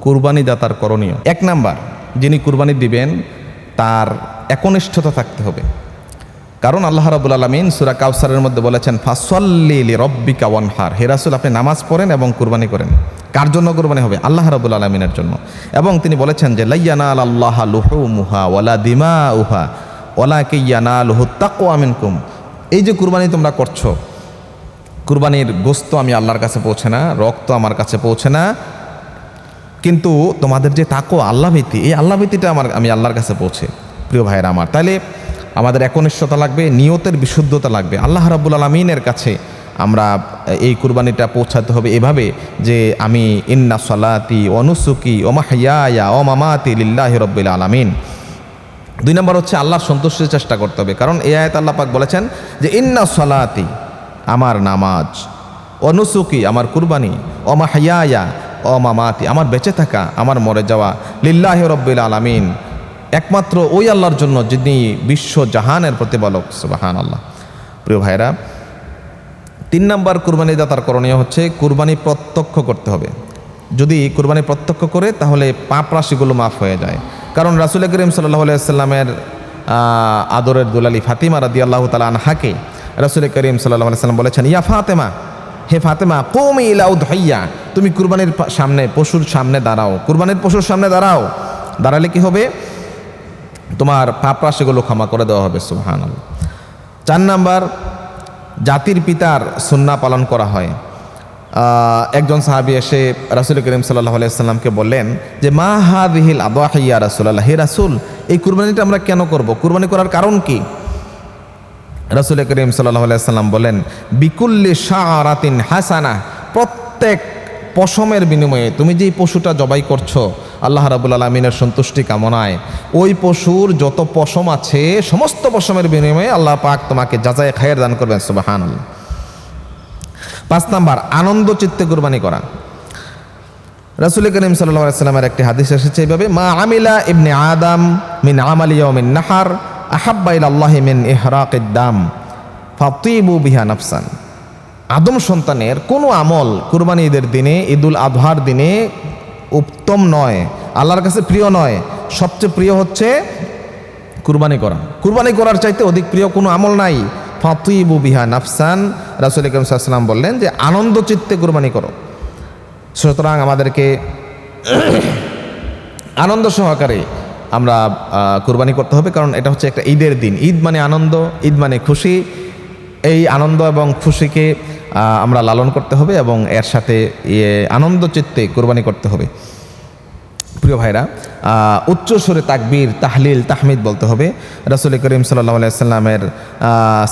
কুরবানি দাতার করণীয়। 1 নাম্বার, যিনি কুরবানি দিবেন তার একনিষ্ঠতা থাকতে হবে। কারণ আল্লাহ রাব্বুল আলামিন সূরা কাউসারের মধ্যে বলেছেন, ফাসল্লি লিরাব্বিকা ওয়ানহার, হে রাসূল আপনি নামাজ পড়েন এবং কুরবানি করেন। কার জন্য কুরবানি হবে? আল্লাহ রাব্বুল আলামিনের জন্য। এবং তিনি বলেছেন যে লা ইয়ানালাল্লাহা লুহুমুহা ওয়ালা দিমাউহা ওয়ালাকিন ইয়ানালুহুত তাকওয়া মিনকুম। এই যে কুরবানি তোমরা করছো, কুরবানির গোশত আমি আল্লাহর কাছে পৌঁছে না, রক্ত আমার কাছে পৌঁছে না, কিন্তু তোমাদের যে তাকওয়া, আল্লাহ ভীতি, এই আল্লাহ ভীতিটা আমি আল্লাহর কাছে পৌঁছে। প্রিয় ভাইয়েরা আমার, তাহলে আমাদের একনিষ্ঠতা লাগবে, নিয়তের বিশুদ্ধতা লাগবে। আল্লাহ রাব্বুল আলামিনের কাছে আমরা এই কুরবানিটা পৌঁছাতে হবে এভাবে যে আমি ইন্না সালাতি ওয়া নুসুকি ওয়া মাহইয়ায়া ওয়া মামাতি লিল্লাহি রাব্বিল আলামিন। 2 নম্বর হচ্ছে আল্লাহর সন্তুষ্টির চেষ্টা করতে হবে। কারণ এই আয়াতে আল্লাহ পাক বলেছেন যে ইন্না সালাতি আমার নামাজ, ওয়া নুসুকি আমার কুরবানি, ওয়া মাহইয়ায়া ওয়া মামাতি আমার বেঁচে থাকা, আমার মরে যাওয়া, লিল্লাহি রাব্বিল আলামিন একমাত্র ওই আল্লাহর জন্য যিনি বিশ্ব জাহানের প্রতিপালক। সুবহানাল্লাহ। প্রিয় ভাইরা, 3 নম্বর কুরবানি দাতার করণীয় হচ্ছে কুরবানি প্রত্যক্ষ করতে হবে। যদি কুরবানি প্রত্যক্ষ করে তাহলে পাপ রাশিগুলো মাফ হয়ে যায়। কারণ রাসূল করিম সাল্লাল্লাহু আলাইহি ওয়াসাল্লামের আদরের দুলালি ফাতিমা রাদিয়াল্লাহু তাআলা আনহাকে রাসূল করিম সাল্লাল্লাহু আলাইহি ওয়াসাল্লাম বলেছেন, ইয়া ফাতেমা, হে ফাতেমা, কুমি ইলা উদহিয়া, তুমি কুরবানির সামনে, পশুর সামনে দাঁড়াও, কুরবানির পশুর সামনে দাঁড়াও। দাঁড়ালে কি হবে? তোমার পাপ রাশিগুলো ক্ষমা করে দেওয়া হবে। সুবহানাল্লাহ। 4 নাম্বার, জাতির পিতার সুন্নাহ পালন করা হয়। একজন সাহাবী এসে রাসূল করিম সাল্লাল্লাহু আলাইহি ওয়াসাল্লামকে বললেন যে মা হাযিহিল আদওয়াহি ইয়া রাসূলুল্লাহ, হে রাসূল এই কুরবানিটা আমরা কেন করব? কুরবানি করার কারণ কি? রাসূল করিম সাল্লাল্লাহু আলাইহি ওয়াসাল্লাম বলেন, বিকুল্লি শাআরাতিন হাসানাহ, প্রত্যেক পশমের বিনিময়ে তুমি যেই পশুটা জবাই করছো আল্লাহ রাব্বুল আলামিনের সন্তুষ্টি কামনায়, ওই পশুর যত পশম আছে সমস্ত পশমের বিনিময়ে আল্লাহ পাক তোমাকে জাযায়ে খায়ের দান করবেন। সুবহানাল্লাহ। 5 নাম্বার, আনন্দ চিত্তে কুরবানি করা। রাসূল করিম সাল্লাল্লাহু আলাইহি ওয়াসাল্লামের একটি হাদিস এসেছে এইভাবে, মা আমিলা ইবনে আদম মিন আমালি ইয়াউমিন নাহার আহাব্বা ইলাল্লাহি মিন ইহরাকিদ দাম ফাতিবু বিহা নাফসান। আদম সন্তানের কোনো আমল কুরবানি ঈদের দিনে, ঈদুল আজহার দিনে উত্তম নয়, আল্লাহর কাছে প্রিয় নয়। সবচেয়ে প্রিয় হচ্ছে কুরবানি করা। কুরবানি করার চাইতে অধিক প্রিয় কোনো আমল নাই। ফাতিবু বিহা নাফসান, রাসূল করিম সাল্লাল্লাহু আলাইহি ওয়াসাল্লাম বললেন যে আনন্দ চিত্তে কুরবানি করো। সুতরাং আমাদেরকে আনন্দ সহকারে আমরা কুরবানি করতে হবে, কারণ এটা হচ্ছে একটা ঈদের দিন। ঈদ মানে আনন্দ, ঈদ মানে খুশি। এই আনন্দ এবং খুশিকে আমরা লালন করতে হবে এবং এর সাথে আনন্দ চিত্তে কুরবানি করতে হবে। প্রিয় ভাইরা, উচ্চ সুরে তাকবীর, তাহলিল, তাহমিদ বলতে হবে। রাসূল করিম সাল্লাল্লাহু আলাইহি ওয়াসাল্লামের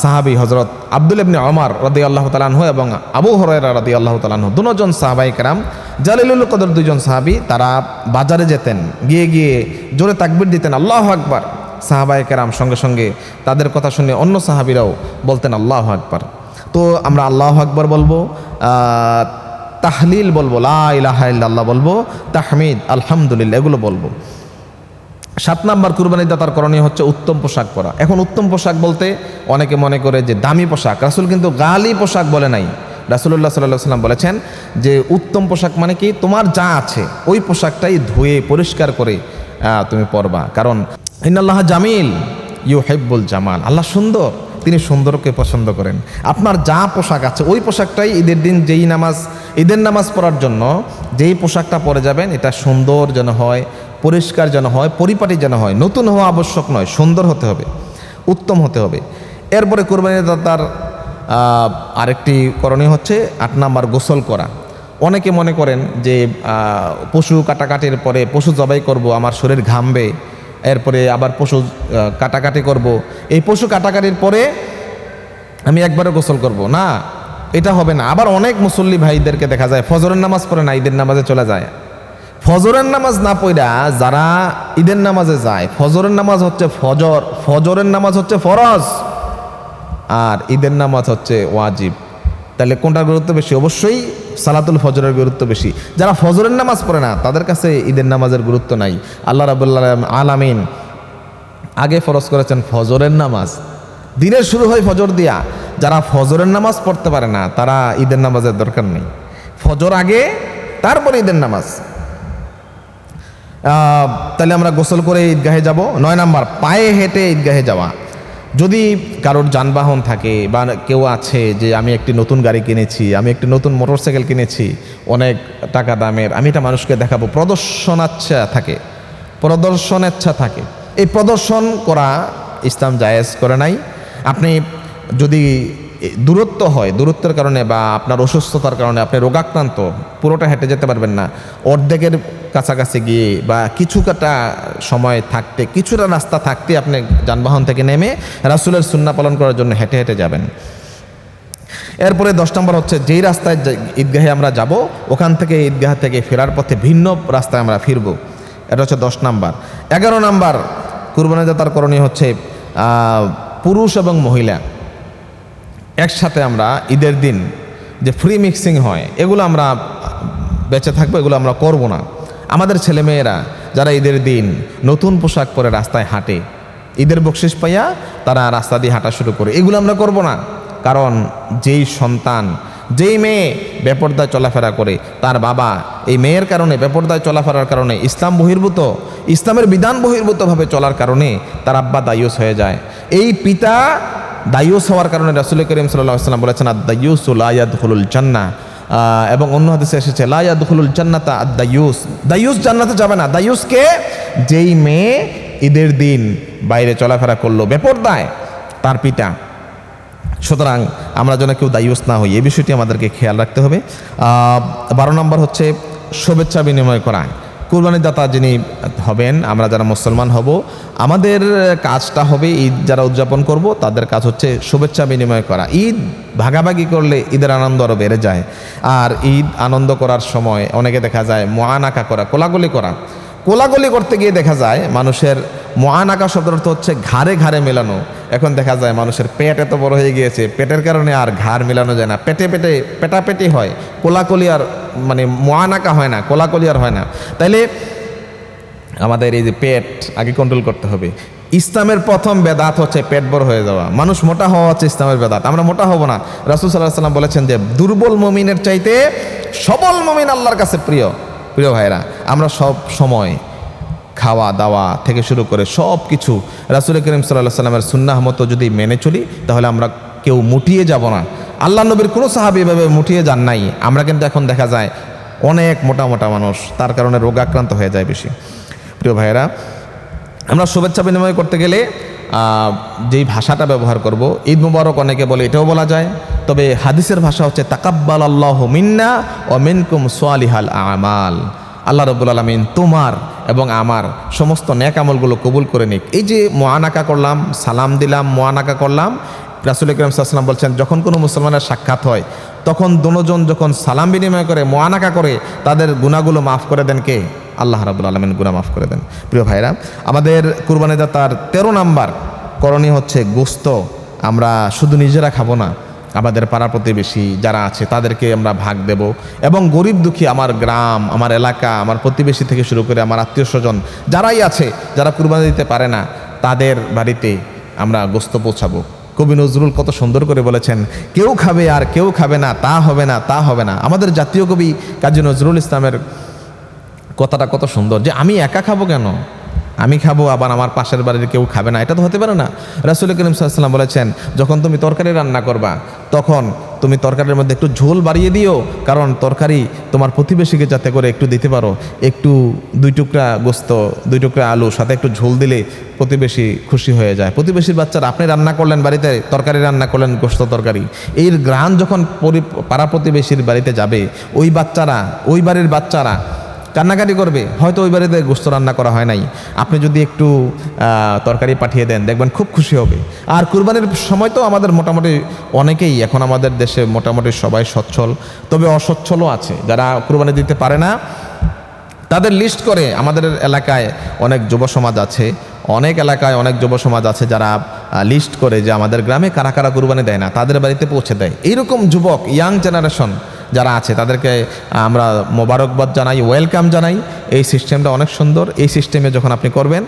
সাহাবী হযরত আব্দুল্লাহ ইবনে ওমর রাদিয়াল্লাহু তাআলা আনহু এবং আবু হুরায়রা রাদিয়াল্লাহু তাআলা আনহু, দুজন সাহাবায়ে কেরাম, জালিলুল কদর 2 জন সাহাবী, তারা বাজারে যেতেন, গিয়ে জোরে তাকবীর দিতেন, আল্লাহু আকবার। সাহাবায়ে কেরাম সঙ্গে সঙ্গে তাদের কথা শুনে অন্য সাহাবীরাও বলতেন আল্লাহু আকবার। তো আমরা আল্লাহু আকবার বলবো, তাহলিল বলবো, লা ইলাহা ইল্লাল্লাহ বলবো, তাহমিদ, আলহামদুলিল্লাহ এগুলো বলবো। 7 নাম্বার কুরবানি দাতার করণীয় হচ্ছে উত্তম পোশাক পরা। এখন উত্তম পোশাক বলতে অনেকে মনে করে যে দামি পোশাক। রাসূল কিন্তু গালি পোশাক বলে নাই। রাসূলুল্লাহ সাল্লাল্লাহু আলাইহি ওয়াসাল্লাম বলেছেন যে উত্তম পোশাক মানে কি, তোমার যা আছে ওই পোশাকটাই ধুয়ে পরিষ্কার করে তুমি পরবা। কারণ ইন্নাল্লাহা জামিল ইউহিব্বুল জামাল, আল্লাহ সুন্দর, তিনি সুন্দরকে পছন্দ করেন। আপনার যা পোশাক আছে ওই পোশাকটাই ঈদের দিন ঈদের নামাজ পড়ার জন্য যেই পোশাকটা পরে যাবেন এটা সুন্দর যেন হয়, পরিষ্কার যেন হয়, পরিপাটি যেন হয়। নতুন হওয়া আবশ্যক নয়, সুন্দর হতে হবে, উত্তম হতে হবে। এরপরে কুরবানির দাতার আরেকটি করণীয় হচ্ছে 8 নাম্বার, গোসল করা। অনেকে মনে করেন যে পশু কাটাকাটির পরে, পশু জবাই করব, আমার শরীর ঘামবে, এরপরে আবার পশু কাটাকাটি করব, এই পশু কাটাকাটির পরে আমি একবারে গোসল করব না, এটা হবে না। আবার অনেক মুসল্লি ভাইদেরকে দেখা যায় ফজরের নামাজ পড়ে না, ঈদের নামাজে চলে যায়। ফজরের নামাজ না পড়া যারা ঈদের নামাজে যায়, ফজরের নামাজ হচ্ছে ফজরের নামাজ হচ্ছে ফরজ, আর ঈদের নামাজ হচ্ছে ওয়াজিব। তাহলে কোনটার গুরুত্ব বেশি? অবশ্যই সালাতুল ফজরের গুরুত্ব বেশি। যারা ফজরের নামাজ পড়ে না তাদের কাছে ঈদের নামাজের গুরুত্ব নাই। আল্লাহ রাব্বুল আলামিন আগে ফরজ করেছেন ফজরের নামাজ, দিনের শুরু হয় ফজর দিয়া। যারা ফজরের নামাজ পড়তে পারে না তারা ঈদের নামাজের দরকার নেই। ফজর আগে, তারপরে ঈদের নামাজ। তাহলে আমরা গোসল করে ঈদগাহে যাব। 9 নাম্বার, পায়ে হেঁটে ঈদগাহে যাওয়া। যদি কারোর যানবাহন থাকে বা কেউ আছে যে আমি একটি নতুন গাড়ি কিনেছি, আমি একটি নতুন মোটরসাইকেল কিনেছি অনেক টাকা দামের, আমি এটা মানুষকে দেখাবো, প্রদর্শনেচ্ছা থাকে, এই প্রদর্শন করা ইসলাম জায়েজ করে নাই। আপনি যদি দূরত্ব হয়, দূরত্বের কারণে বা আপনার অসুস্থতার কারণে আপনি রোগাক্রান্ত, পুরোটা হেঁটে যেতে পারবেন না, অর্ধেকের কাছাকাছি গিয়ে বা কিছুটা সময় থাকতে, কিছুটা রাস্তা থাকতে আপনি যানবাহন থেকে নেমে রাসূলের সুন্নাহ পালন করার জন্য হেঁটে হেঁটে যাবেন। এরপরে 10 নম্বর হচ্ছে, যেই রাস্তায় ঈদগাহে আমরা যাব ওখান থেকে ঈদগাহ থেকে ফেরার পথে ভিন্ন রাস্তায় আমরা ফিরব। এটা হচ্ছে 10 নাম্বার। 11 নাম্বার, কুরবানি দাতার করণীয় হচ্ছে পুরুষ এবং মহিলা একসাথে আমরা ঈদের দিন যে ফ্রি মিক্সিং হয় এগুলো আমরা বেঁচে থাকবো, এগুলো আমরা করব না। আমাদের ছেলেমেয়েরা যারা ঈদের দিন নতুন পোশাক পরে রাস্তায় হাঁটে, ঈদের বকশিস পাইয়া তারা রাস্তা দিয়ে হাঁটা শুরু করে, এগুলো আমরা করব না। কারণ যেই সন্তান, যেই মেয়ে বেপরদায় চলাফেরা করে, তার বাবা এই মেয়ের কারণে, বেপরদায় চলাফেরার কারণে, ইসলাম বহির্ভূত, ইসলামের বিধান বহির্ভূতভাবে চলার কারণে তার আব্বা দায়ুস হয়ে যায়। এই পিতা দায়ুস হওয়ার কারণে রাসূল করিম সাল্লাল্লাহু আলাইহি ওয়াসাল্লাম বলেছেন আদ-দায়ুসু লা ইয়াদখুলুল জান্নাহ, এবং অন্য হাদিসে এসেছে লা ইয়াদখুলুল জান্নাতা আদ-দায়ুস, দায়ুস জান্নাতে যাবে না। দায়ুসকে, যেই মেয়ে ঈদের দিন বাইরে চলাফেরা করলো বেপরদায়, তার পিতা। সুতরাং আমরা যেন কেউ দায়ুস না হই, এই বিষয়টি আমাদেরকে খেয়াল রাখতে হবে। 12 নম্বর হচ্ছে শুভেচ্ছা বিনিময় করা। কুরবানির দাতা যিনি হবেন, আমরা যারা মুসলমান হব, আমাদের কাজটা হবে, ঈদ যারা উদযাপন করব তাদের কাজ হচ্ছে শুভেচ্ছা বিনিময় করা। ঈদ ভাগাভাগি করলে ঈদের আনন্দ আরও বেড়ে যায়। আর ঈদ আনন্দ করার সময় অনেকে দেখা যায় মুআনাকা করা, কোলাগুলি করতে গিয়ে দেখা যায় মানুষের, মুআনাকা শব্দের অর্থ হচ্ছে ঘাড়ে ঘাড়ে মেলানো। এখন দেখা যায় মানুষের পেট এত বড় হয়ে গিয়েছে, পেটের কারণে আর ঘাড় মেলানো যায় না, পেটাপেটি হয়, কোলাকুলি আর মানে মুআনাকা হয় না, কোলাকুলি আর হয় না। তাইলে আমাদের এই যে পেট আগে কন্ট্রোল করতে হবে। ইসলামের প্রথম বেদাত হচ্ছে পেট বড় হয়ে যাওয়া। মানুষ মোটা হওয়া হচ্ছে ইসলামের বেদাত। আমরা মোটা হব না। রাসূল সাল্লাল্লাহু আলাইহি ওয়াসাল্লাম বলেছেন যে দুর্বল মুমিনের চাইতে সবল মুমিন আল্লাহর কাছে প্রিয়। প্রিয় ভাইরা, আমরা সব সময় খাওয়া দাওয়া থেকে শুরু করে সব কিছু রাসূল করিম সাল্লাল্লাহু আলাইহি ওয়াসাল্লামের সুন্নাহ মতো যদি মেনে চলি, তাহলে আমরা কেউ মুটিয়ে যাব না। আল্লাহ নবীর কোনো সাহাবী এভাবে মুটিয়ে যান নাই। আমরা কিন্তু এখন দেখা যায় অনেক মোটা মোটা মানুষ, তার কারণে রোগাক্রান্ত হয়ে যায় বেশি। প্রিয় ভাইয়েরা, আমরা শুভেচ্ছা বিনিময় করতে গেলে যেই ভাষাটা ব্যবহার করব, ঈদ মুবারক অনেকে বলে, এটাও বলা যায়। তবে হাদিসের ভাষা হচ্ছে তাকাব্বালাল্লাহু মিন্না ওয়া মিনকুম সালিহাল আমাল। আল্লাহ রাব্বুল আলামিন তোমার এবং আমার সমস্ত নেক আমলগুলো কবুল করে নিক। এই যে মুআনাকা করলাম, সালাম দিলাম, মুআনাকা করলাম, রাসূল করিম সাল্লাল্লাহু আলাইহি ওয়াসাল্লাম বলছেন যখন কোনো মুসলমানের সাক্ষাৎ হয় তখন দুজন যখন সালাম বিনিময় করে, মুআনাকা করে, তাদের গুনাহগুলো মাফ করে দেন কে? আল্লাহ রাব্বুল আলামিন গুনাহ মাফ করে দেন। প্রিয় ভাইরা, আমাদের কুরবানি দাতার 13 নাম্বার করণীয় হচ্ছে গোশত আমরা শুধু নিজেরা খাবো না, আমাদের পাড়া প্রতিবেশী যারা আছে তাদেরকে আমরা ভাগ দেব, এবং গরিব দুঃখী আমার গ্রাম, আমার এলাকা, আমার প্রতিবেশী থেকে শুরু করে আমার আত্মীয় স্বজন যারাই আছে, যারা কুরবানি দিতে পারে না, তাদের বাড়িতে আমরা গোশত পৌঁছাবো। কবি নজরুল কত সুন্দর করে বলেছেন, কেউ খাবে আর কেউ খাবে না, তা হবে না, তা হবে না। আমাদের জাতীয় কবি কাজী নজরুল ইসলামের কথাটা কত সুন্দর, যে আমি একা খাবো কেন, আমি খাবো আবার আমার পাশের বাড়ির কেউ খাবে না, এটা তো হতে পারে না। রাসূল করিম সাল্লাল্লাহু আলাইহি ওয়াসাল্লাম বলেছেন, যখন তুমি তরকারি রান্না করবা তখন তুমি তরকারির মধ্যে একটু ঝোল বাড়িয়ে দিও, কারণ তরকারি তোমার প্রতিবেশীকে যাতে করে একটু দিতে পারো। একটু 2 টুকরা গোশত, 2 টুকরা আলু সাথে একটু ঝোল দিলে প্রতিবেশী খুশি হয়ে যায়। প্রতিবেশীর বাচ্চারা, আপনি রান্না করলেন বাড়িতে, তরকারি রান্না করলেন, গোশত তরকারি, এর ঘ্রাণ যখন পাড়া প্রতিবেশীর বাড়িতে যাবে, ওই বাচ্চারা, ওই বাড়ির বাচ্চারা কান্নাকাটি করবে। হয়তো ওই বাড়িতে গোশত রান্না করা হয় নাই, আপনি যদি একটু তরকারি পাঠিয়ে দেন, দেখবেন খুব খুশি হবে। আর কুরবানির সময় তো আমাদের মোটামুটি অনেকেই, এখন আমাদের দেশে মোটামুটি সবাই সচ্ছল, তবে অসচ্ছলও আছে যারা কুরবানি দিতে পারে না। তাদের লিস্ট করে, আমাদের এলাকায় অনেক যুব সমাজ আছে, অনেক এলাকায় অনেক যুব সমাজ আছে যারা লিস্ট করে যে আমাদের গ্রামে কারা কারা কুরবানি দেয় না, তাদের বাড়িতে পৌঁছে দেয়। এইরকম যুবক, ইয়াং জেনারেশন যারা আছে তাদেরকে আমরা মোবারকবাদ জানাই, ওয়েলকাম জানাই। এই সিস্টেমটা অনেক সুন্দর। এই সিস্টেমে যখন আপনি করবেন,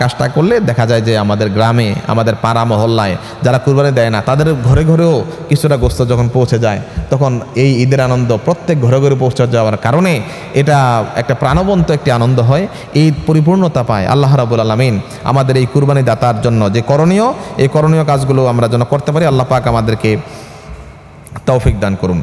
কাজটা করলে দেখা যায় যে আমাদের গ্রামে, আমাদের পাড়া মহল্লায় যারা কুরবানি দেয় না তাদের ঘরে ঘরেও কিছুটা গোস্ত যখন পৌঁছে যায়, তখন এই ঈদের আনন্দ প্রত্যেক ঘরে ঘরে পৌঁছে যাওয়ার কারণে এটা একটা প্রাণবন্ত একটি আনন্দ হয়, ঈদ পরিপূর্ণতা পায়। আল্লাহ রাব্বুল আলামিন আমাদের এই কুরবানি দাতার জন্য যে করণীয়, এই করণীয় কাজগুলো আমরা যেন করতে পারি, আল্লাহ পাক আমাদেরকে তৌফিক দান করুন।